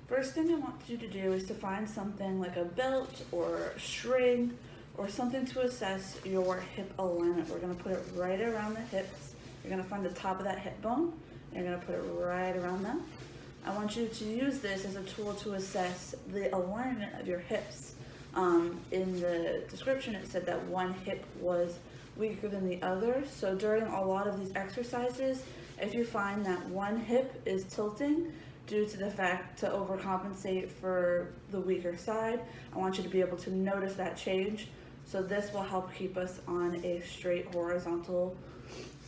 First thing I want you to do is to find something like a belt or string or something to assess your hip alignment. We're going to put it right around the hips. You're going to find the top of that hip bone and you're going to put it right around them. I want you to use this as a tool to assess the alignment of your hips. In the description it said that one hip was weaker than the other, so during a lot of these exercises, if you find that one hip is tilting due to the fact to overcompensate for the weaker side, I want you to be able to notice that change. So this will help keep us on a straight horizontal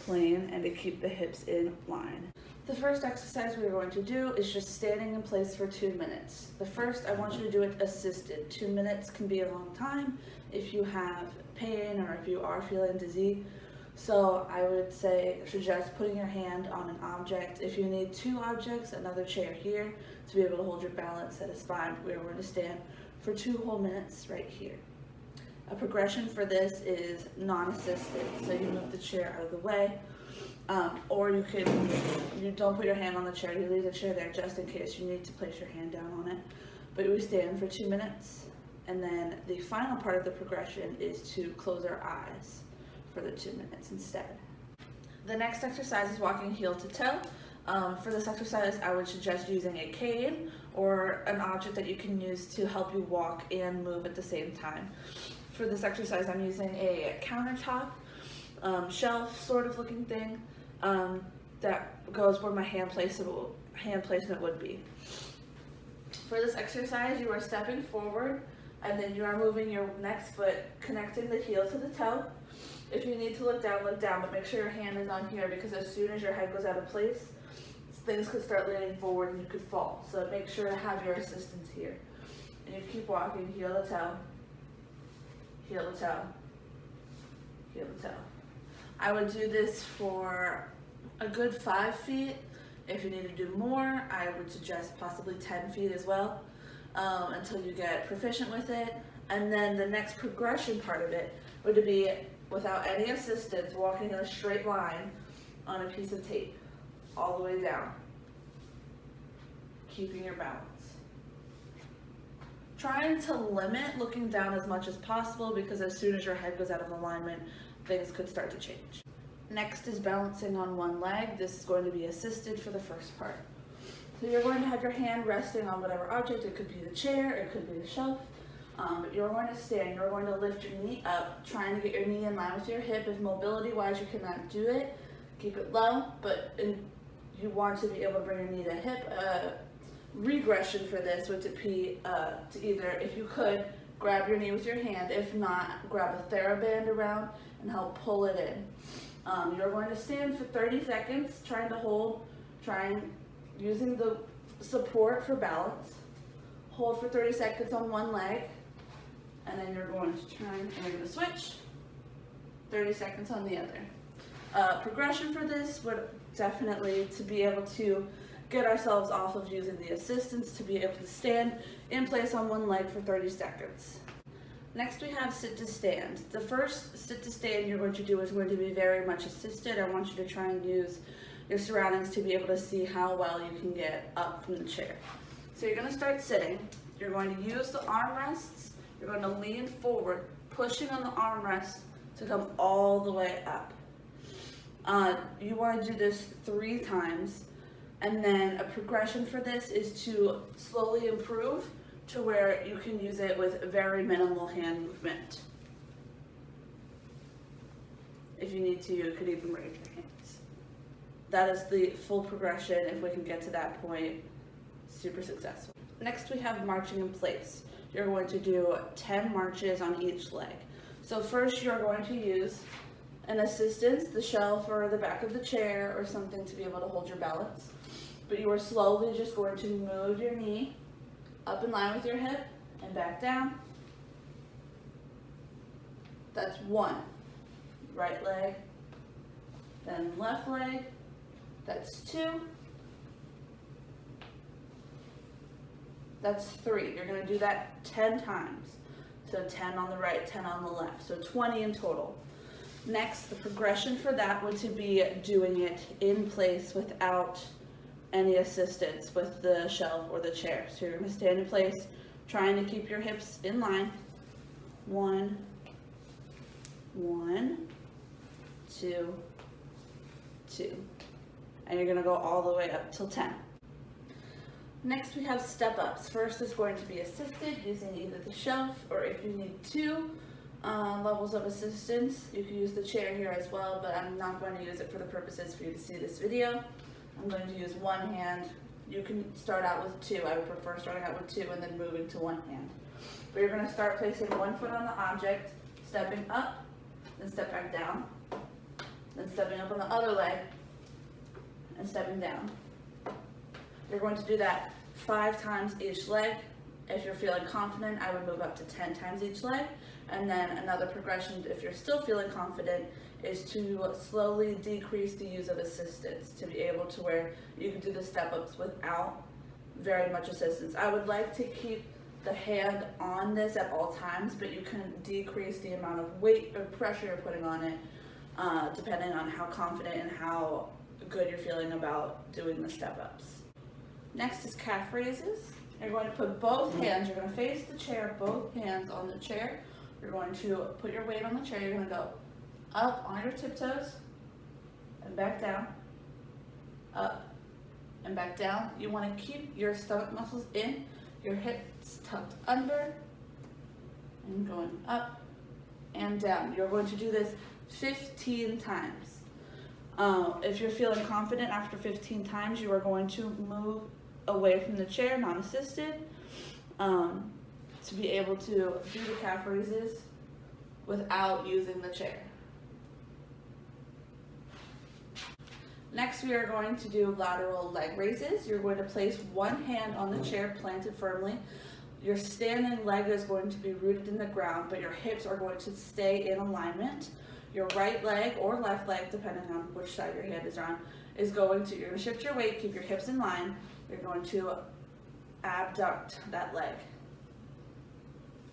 plane and to keep the hips in line. The first exercise we're going to do is just standing in place for 2 minutes. The first, I want you to do it assisted. 2 minutes can be a long time if you have pain or if you are feeling dizzy. So I would say suggest putting your hand on an object. If you need 2 objects, another chair here to be able to hold your balance, that is fine. We're going to stand for 2 whole minutes right here. A progression for this is non-assisted, so you move the chair out of the way. Or you don't put your hand on the chair, you leave the chair there just in case you need to place your hand down on it. But we stand for 2 minutes, and then the final part of the progression is to close our eyes for the 2 minutes instead. The next exercise is walking heel to toe. For this exercise, I would suggest using a cane or an object that you can use to help you walk and move at the same time. For this exercise, I'm using a countertop, shelf sort of looking thing that goes where my hand placement would be. For this exercise, you are stepping forward and then you are moving your next foot, connecting the heel to the toe. If you need to look down, but make sure your hand is on here because as soon as your head goes out of place, things could start leaning forward and you could fall. So make sure to have your assistance here. And you keep walking, heel to toe, heel to toe, heel to toe. I would do this for a good 5 feet. If you need to do more, I would suggest possibly 10 feet as well, until you get proficient with it. And then the next progression part of it would be, without any assistance, walking in a straight line on a piece of tape, all the way down, keeping your balance. Trying to limit looking down as much as possible because as soon as your head goes out of alignment, things could start to change. Next is balancing on one leg. This is going to be assisted for the first part. So you're going to have your hand resting on whatever object. It could be the chair, it could be the shelf. But you're going to stand, you're going to lift your knee up, trying to get your knee in line with your hip. If mobility-wise you cannot do it, keep it low, but you want to be able to bring your knee to hip. Regression for this would be to either, if you could, grab your knee with your hand. If not, grab a TheraBand around and help pull it in. You're going to stand for 30 seconds, using the support for balance. Hold for 30 seconds on one leg, and then you're going to turn and you're going to switch. 30 seconds on the other. Progression for this would definitely to be able to get ourselves off of using the assistance to be able to stand in place on one leg for 30 seconds. Next we have sit to stand. The first sit to stand you're going to do is going to be very much assisted. I want you to try and use your surroundings to be able to see how well you can get up from the chair. So you're going to start sitting. You're going to use the armrests. You're going to lean forward, pushing on the armrests to come all the way up. You want to do this 3 times. And then a progression for this is to slowly improve to where you can use it with very minimal hand movement. If you need to, you could even raise your hands. That is the full progression. If we can get to that point, super successful. Next we have marching in place. You're going to do 10 marches on each leg. So first you're going to use an assistance, the shelf or the back of the chair or something to be able to hold your balance. But you are slowly just going to move your knee up in line with your hip and back down. That's 1. Right leg, then left leg. That's 2. That's 3. You're going to do that 10 times. So 10 on the right, 10 on the left. So 20 in total. Next, the progression for that would to be doing it in place without any assistance with the shelf or the chair. So you're going to stand in place, trying to keep your hips in line. 1, 1, 2, 2. And you're going to go all the way up till 10. Next we have step ups. First is going to be assisted using either the shelf, or if you need 2 levels of assistance, you can use the chair here as well, but I'm not going to use it for the purposes for you to see this video. I'm going to use one hand. You can start out with 2. I would prefer starting out with 2 and then moving to one hand. But you're going to start placing one foot on the object, stepping up, then step back down, then stepping up on the other leg, and stepping down. You're going to do that 5 times each leg. If you're feeling confident, I would move up to 10 times each leg. And then another progression, if you're still feeling confident, is to slowly decrease the use of assistance to be able to where you can do the step ups without very much assistance. I would like to keep the hand on this at all times, but you can decrease the amount of weight or pressure you're putting on it depending on how confident and how good you're feeling about doing the step ups. Next is calf raises. You're going to put both hands, you're going to face the chair, both hands on the chair. You're going to put your weight on the chair. You're going to go up on your tiptoes and back down, up and back down. You want to keep your stomach muscles in, your hips tucked under, and going up and down. You're going to do this 15 times. If you're feeling confident after 15 times, you are going to move away from the chair, non-assisted, to be able to do the calf raises without using the chair. Next, we are going to do lateral leg raises. You're going to place one hand on the chair planted firmly. Your standing leg is going to be rooted in the ground, but your hips are going to stay in alignment. Your right leg or left leg, depending on which side your hand is on, is going to, you're going to shift your weight, keep your hips in line. You're going to abduct that leg,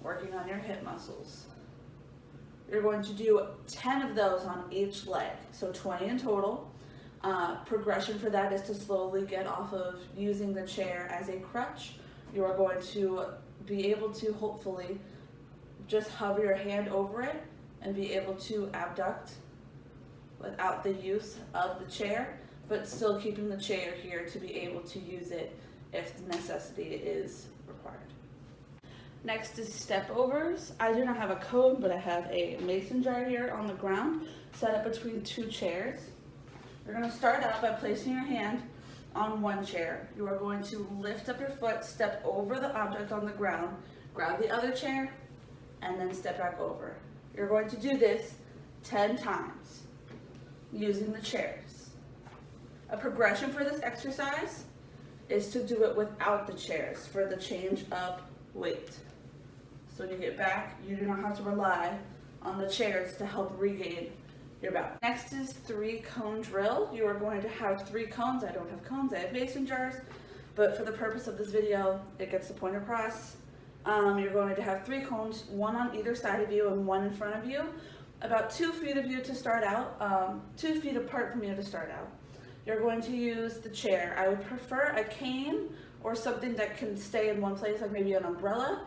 working on your hip muscles. You're going to do 10 of those on each leg, so 20 in total. Progression for that is to slowly get off of using the chair as a crutch. You are going to be able to hopefully just hover your hand over it and be able to abduct without the use of the chair, but still keeping the chair here to be able to use it if the necessity is required. Next is step overs. I do not have a cone, but I have a mason jar here on the ground set up between 2 chairs. You're going to start out by placing your hand on one chair. You are going to lift up your foot, step over the object on the ground, grab the other chair, and then step back over. You're going to do this 10 times using the chairs. A progression for this exercise is to do it without the chairs for the change of weight. So when you get back, you do not have to rely on the chairs to help regain your balance. Next is 3 cone drill. You are going to have 3 cones. I don't have cones, I have mason jars, but for the purpose of this video, it gets the point across. You're going to have 3 cones, 1 on either side of you and 1 in front of you, about 2 feet of you to start out, 2 feet apart from you to start out. You're going to use the chair. I would prefer a cane or something that can stay in one place, like maybe an umbrella,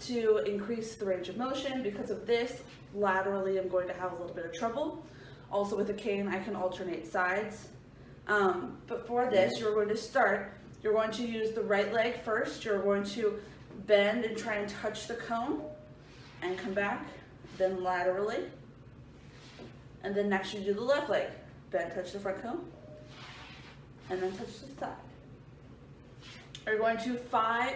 to increase the range of motion. Because of this, laterally I'm going to have a little bit of trouble. Also with a cane, I can alternate sides. But for this, you're going to start, you're going to use the right leg first. You're going to bend and try and touch the cone and come back, then laterally. And then next you do the left leg. Bend, touch the front cone, and then touch the side. You're going to do 5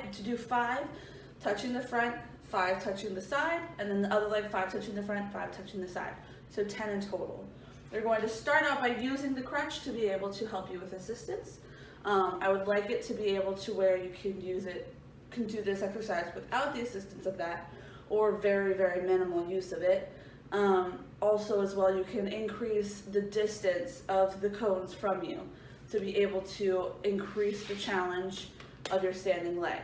touching the front, 5 touching the side, and then the other leg 5 touching the front, 5 touching the side. So 10 in total. You're going to start out by using the crutch to be able to help you with assistance. I would like it to be able to where you can use it, can do this exercise without the assistance of that, or very, very minimal use of it. Also as well, you can increase the distance of the cones from you to be able to increase the challenge of your standing leg.